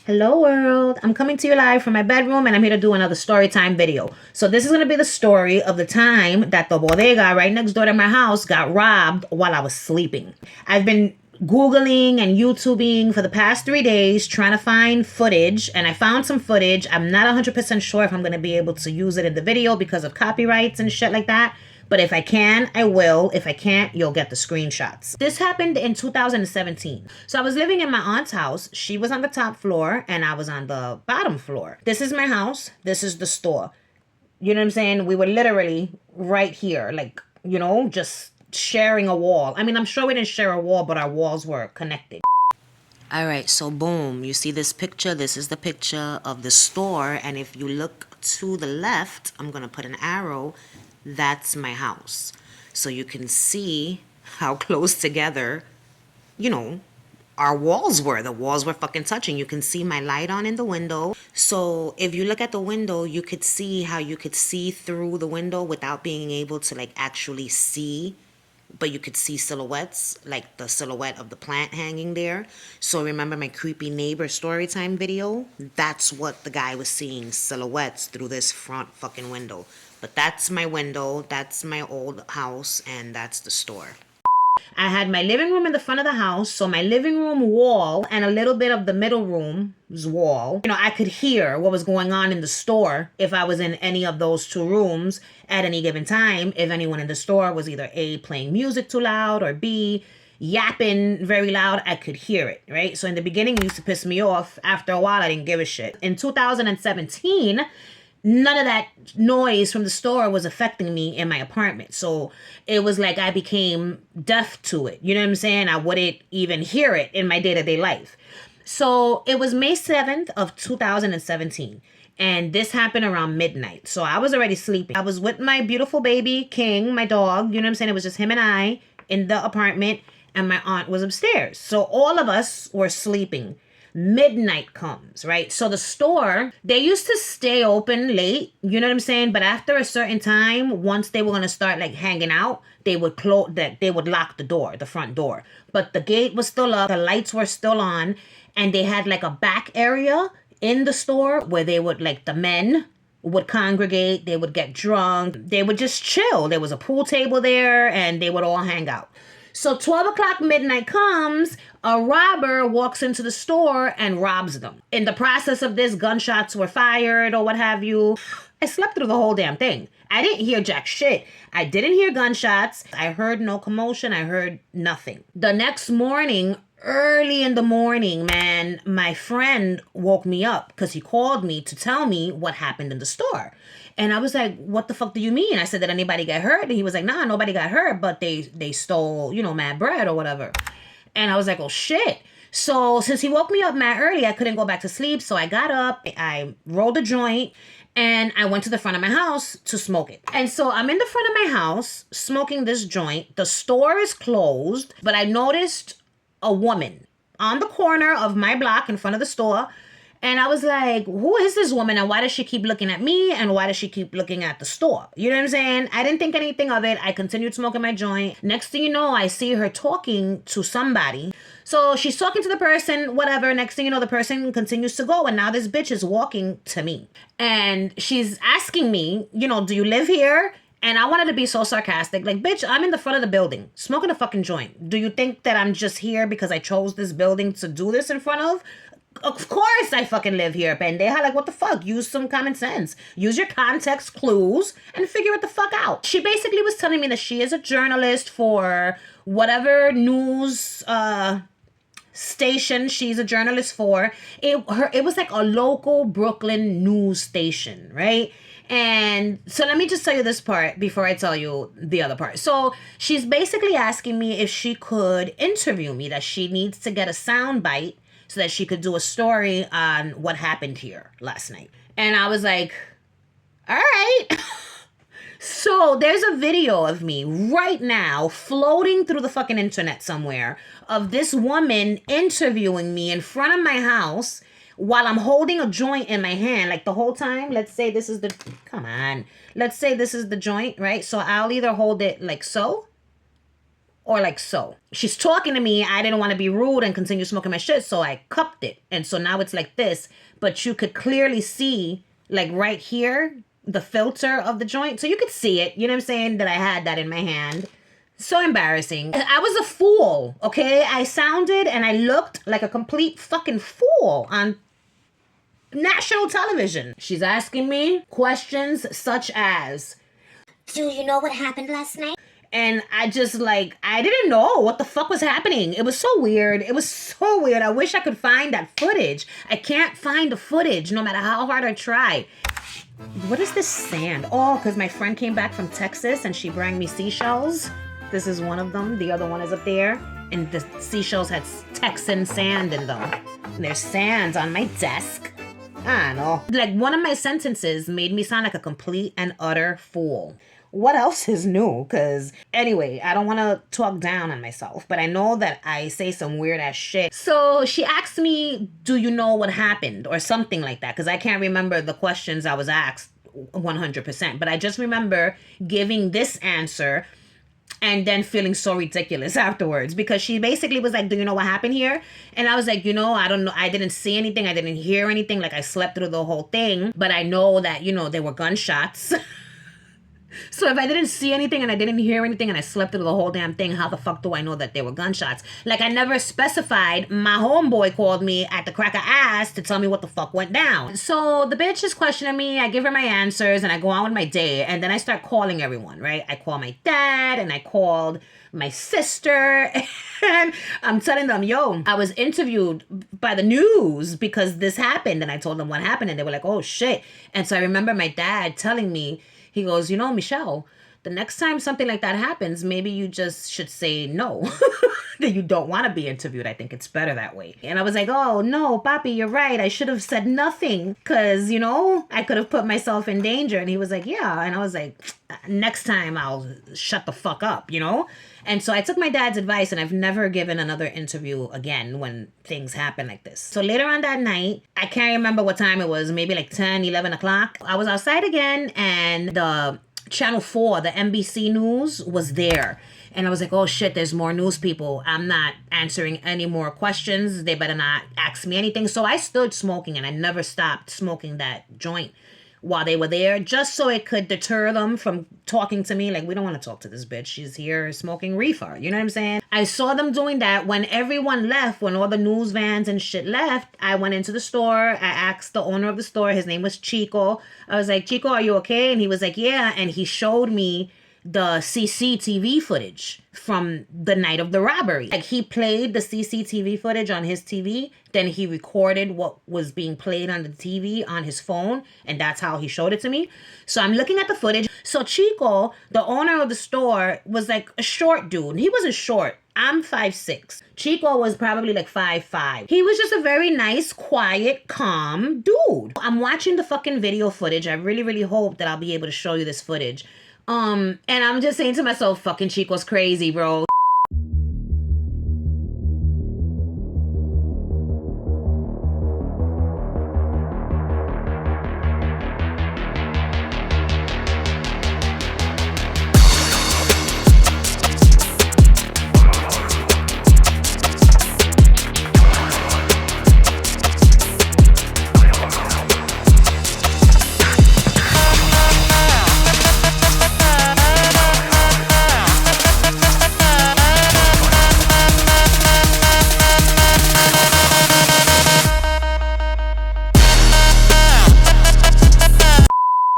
Hello world, I'm coming to you live from my bedroom and I'm here to do another story time video. So this is going to be the story of the time that the bodega right next door to my house got robbed while I was sleeping. I've been Googling and YouTubing for the past 3 days trying to find footage, and I found some footage. I'm not 100% sure if I'm going to be able to use it in the video because of copyrights and shit like that. But if I can, I will. If I can't, you'll get the screenshots. This happened in 2017. So I was living in my aunt's house. She was on the top floor and I was on the bottom floor. This is my house. This is the store. You know what I'm saying? We were literally right here, like, just sharing a wall. I mean, I'm sure we didn't share a wall, but our walls were connected. All right, so boom, you see this picture? This is the picture of the store. And if you look to the left, I'm going to put an arrow. That's my house. So you can see how close together, you know, our walls were. The walls were fucking touching. You can see my light on in the window. So if you look at the window, you could see how you could see through the window without being able to like actually see, but you could see silhouettes, like the silhouette of the plant hanging there. So remember my creepy neighbor story time video? That's what the guy was seeing, silhouettes through this front fucking window. But that's my window, that's my old house, and that's the store. I had my living room in the front of the house, so my living room wall and a little bit of the middle room's wall. I could hear what was going on in the store if I was in any of those two rooms at any given time. If anyone in the store was either A, playing music too loud, or B, yapping very loud, I could hear it, right? So in the beginning, it used to piss me off. After a while, I didn't give a shit. In 2017, none of that noise from the store was affecting me in my apartment. So it was like I became deaf to it. You know what I'm saying? I wouldn't even hear it in my day-to-day life. So it was May 7th of 2017. And this happened around midnight. So I was already sleeping. I was with my beautiful baby, King, my dog. You know what I'm saying? It was just him and I in the apartment. And my aunt was upstairs. So all of us were sleeping. Midnight comes, right? So the store, they used to stay open late, you know what I'm saying? But after a certain time, once they were going to start like hanging out, they would close that, they would lock the door, the front door. But the gate was still up, the lights were still on, and they had like a back area in the store where they would, like, the men would congregate, they would get drunk, they would just chill. There was a pool table there and they would all hang out. So 12 o'clock midnight comes, a robber walks into the store and robs them. In the process of this, gunshots were fired or what have you. I slept through the whole damn thing. I didn't hear jack shit. I didn't hear gunshots. I heard no commotion. I heard nothing. The next morning, early in the morning, man, my friend woke me up because he called me to tell me what happened in the store. And I was like, what the fuck do you mean? I said, did anybody get hurt? And he was like, nah, nobody got hurt, but they stole, mad bread or whatever. And I was like, oh shit. So since he woke me up mad early, I couldn't go back to sleep. So I got up, I rolled a joint, and I went to the front of my house to smoke it. And so I'm in the front of my house smoking this joint. The store is closed, but I noticed a woman on the corner of my block in front of the store. And I was like, who is this woman and why does she keep looking at me and why does she keep looking at the store? You know what I'm saying? I didn't think anything of it. I continued smoking my joint. Next thing you know, I see her talking to somebody. So she's talking to the person, whatever. Next thing you know, the person continues to go. And now this bitch is walking to me. And she's asking me, do you live here? And I wanted to be so sarcastic. Like, bitch, I'm in the front of the building smoking a fucking joint. Do you think that I'm just here because I chose this building to do this in front of? Of course I fucking live here, pendeja. Like, what the fuck? Use some common sense. Use your context clues and figure it the fuck out. She basically was telling me that she is a journalist for whatever news station she's a journalist for. It was like a local Brooklyn news station, right? And so let me just tell you this part before I tell you the other part. So she's basically asking me if she could interview me, that she needs to get a sound bite so that she could do a story on what happened here last night. And I was like, all right. So there's a video of me right now floating through the fucking internet somewhere of this woman interviewing me in front of my house while I'm holding a joint in my hand, like the whole time. Let's say this is the, come on. Let's say this is the joint, right? So I'll either hold it like so, or like so. She's talking to me. I didn't want to be rude and continue smoking my shit, so I cupped it. And so now it's like this, but you could clearly see like right here, the filter of the joint. So you could see it, you know what I'm saying, that I had that in my hand. So embarrassing. I was a fool, okay? I sounded and I looked like a complete fucking fool on national television. She's asking me questions such as, do you know what happened last night? and I just like, I didn't know what the fuck was happening. It was so weird. It was so weird. I wish I could find that footage. I can't find the footage no matter how hard I try. What is this sand? Oh, because my friend came back from Texas and she brought me seashells. This is one of them. The other one is up there. And the seashells had Texan sand in them. And there's sands on my desk. I don't know. Like, one of my sentences made me sound like a complete and utter fool. What else is new? Because anyway, I don't want to talk down on myself, but I know that I say some weird ass shit. So she asked me, do you know what happened? Or something like that. Because I can't remember the questions I was asked 100%. But I just remember giving this answer and then feeling so ridiculous afterwards, because she basically was like, do you know what happened here? And I was like, I don't know. I didn't see anything. I didn't hear anything. Like, I slept through the whole thing. But I know that, there were gunshots. So if I didn't see anything and I didn't hear anything and I slept through the whole damn thing, how the fuck do I know that there were gunshots? Like, I never specified. My homeboy called me at the crack of ass to tell me what the fuck went down. So the bitch is questioning me. I give her my answers and I go on with my day. And then I start calling everyone, right? I call my dad and I called my sister. And I'm telling them, yo, I was interviewed by the news because this happened. And I told them what happened. And they were like, oh, shit. And so I remember my dad telling me, he goes, Michelle, the next time something like that happens, maybe you just should say no, that you don't want to be interviewed. I think it's better that way. And I was like, oh, no, Papi, you're right. I should have said nothing because, I could have put myself in danger. And he was like, yeah. And I was like, next time I'll shut the fuck up, And so I took my dad's advice and I've never given another interview again when things happen like this. So later on that night, I can't remember what time it was, maybe like 10, 11 o'clock. I was outside again and the Channel 4, the NBC News was there. And I was like, oh shit, there's more news people. I'm not answering any more questions. They better not ask me anything. So I stood smoking and I never stopped smoking that joint while they were there, just so it could deter them from talking to me. Like, we don't want to talk to this bitch. She's here smoking reefer. You know what I'm saying? I saw them doing that. When everyone left, when all the news vans and shit left, I went into the store. I asked the owner of the store. His name was Chico. I was like, Chico, are you okay? And he was like, yeah. And he showed me the CCTV footage from the night of the robbery. Like, he played the CCTV footage on his TV, then he recorded what was being played on the TV on his phone, and that's how he showed it to me. So I'm looking at the footage. So Chico, the owner of the store, was like a short dude. He wasn't short. I'm 5'6". Chico was probably like 5'5". He was just a very nice, quiet, calm dude. I'm watching the fucking video footage. I really, really hope that I'll be able to show you this footage. And I'm just saying to myself, fucking Chico's crazy, bro.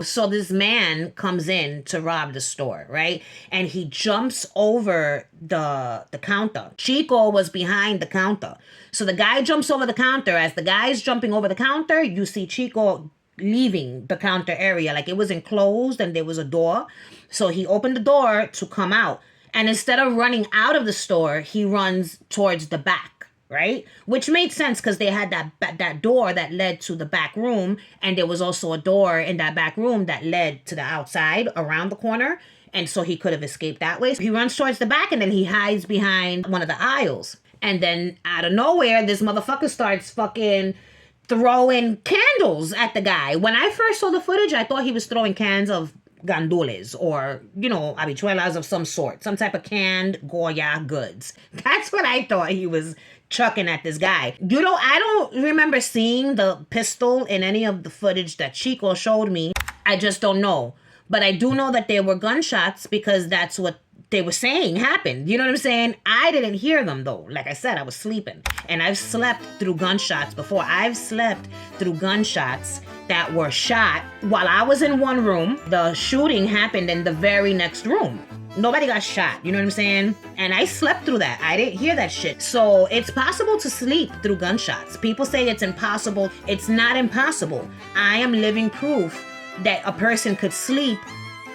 So this man comes in to rob the store, right? And he jumps over the counter. Chico was behind the counter. So the guy jumps over the counter. As the guy's jumping over the counter, you see Chico leaving the counter area. Like, it was enclosed and there was a door. So he opened the door to come out. And instead of running out of the store, he runs towards the back. Right? Which made sense because they had that door that led to the back room, and there was also a door in that back room that led to the outside around the corner, and so he could have escaped that way. So he runs towards the back and then he hides behind one of the aisles. And then out of nowhere, this motherfucker starts fucking throwing candles at the guy. When I first saw the footage, I thought he was throwing cans of gandules or, habichuelas of some sort, some type of canned Goya goods. That's what I thought he was chucking at this guy. I don't remember seeing the pistol in any of the footage that Chico showed me. I just don't know. But I do know that there were gunshots because that's what they were saying happened. You know what I'm saying? I didn't hear them though. Like I said, I was sleeping. And I've slept through gunshots before. I've slept through gunshots that were shot while I was in one room. The shooting happened in the very next room. Nobody got shot, you know what I'm saying? And I slept through that. I didn't hear that shit. So it's possible to sleep through gunshots. People say it's impossible. It's not impossible. I am living proof that a person could sleep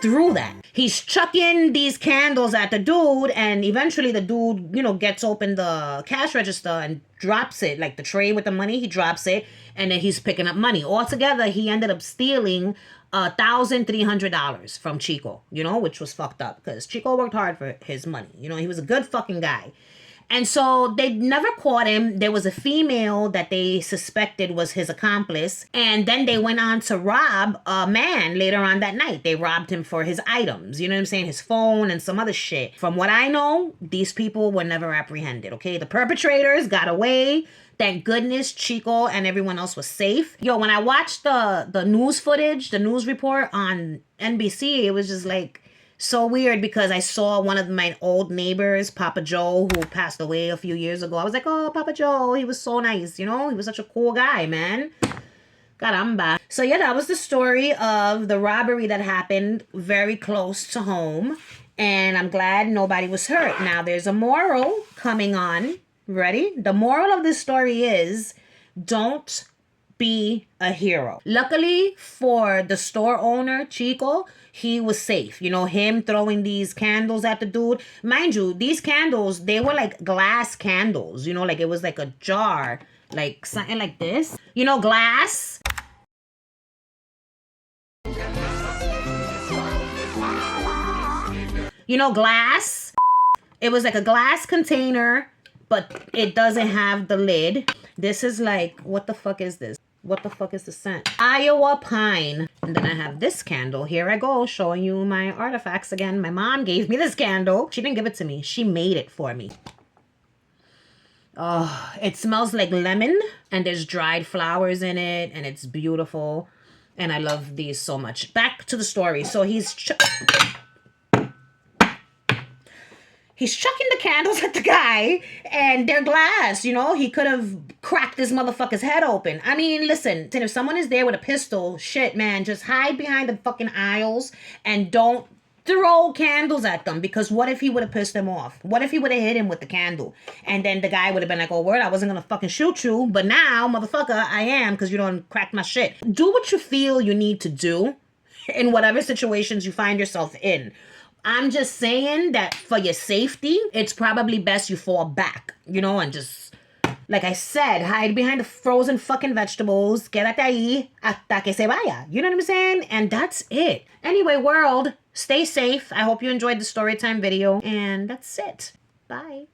through that. He's chucking these candles at the dude, and eventually the dude, gets open the cash register and drops it, like the tray with the money, he drops it, and then he's picking up money. Altogether, he ended up stealing $1,300 from Chico, which was fucked up because Chico worked hard for his money. He was a good fucking guy. And so they never caught him. There was a female that they suspected was his accomplice. And then they went on to rob a man later on that night. They robbed him for his items. You know what I'm saying? His phone and some other shit. From what I know, these people were never apprehended, okay? The perpetrators got away. Thank goodness Chico and everyone else was safe. Yo, when I watched the news footage, the news report on NBC, it was just like so weird because I saw one of my old neighbors, Papa Joe, who passed away a few years ago. I was like, oh, Papa Joe, he was so nice, He was such a cool guy, man. Caramba. So yeah, that was the story of the robbery that happened very close to home. And I'm glad nobody was hurt. Now, there's a moral coming on. Ready? The moral of this story is don't be a hero. Luckily for the store owner, Chico, he was safe. Him throwing these candles at the dude. Mind you, these candles, they were like glass candles. Like it was like a jar, like something like this. Glass. Glass. It was like a glass container, but it doesn't have the lid. This is like, what the fuck is this? What the fuck is the scent? Iowa pine. And then I have this candle. Here I go, showing you my artifacts again. My mom gave me this candle. She didn't give it to me. She made it for me. Oh, it smells like lemon. And there's dried flowers in it. And it's beautiful. And I love these so much. Back to the story. So he's chucking the candles at the guy, and they're glass, He could have cracked this motherfucker's head open. I mean, listen, if someone is there with a pistol, shit, man, just hide behind the fucking aisles and don't throw candles at them, because what if he would have pissed him off? What if he would have hit him with the candle? And then the guy would have been like, oh, word, I wasn't going to fucking shoot you, but now, motherfucker, I am, because you don't crack my shit. Do what you feel you need to do in whatever situations you find yourself in. I'm just saying that for your safety, it's probably best you fall back, and just, like I said, hide behind the frozen fucking vegetables. Quédate ahí hasta que se vaya. You know what I'm saying? And that's it. Anyway, world, stay safe. I hope you enjoyed the Storytime video. And that's it. Bye.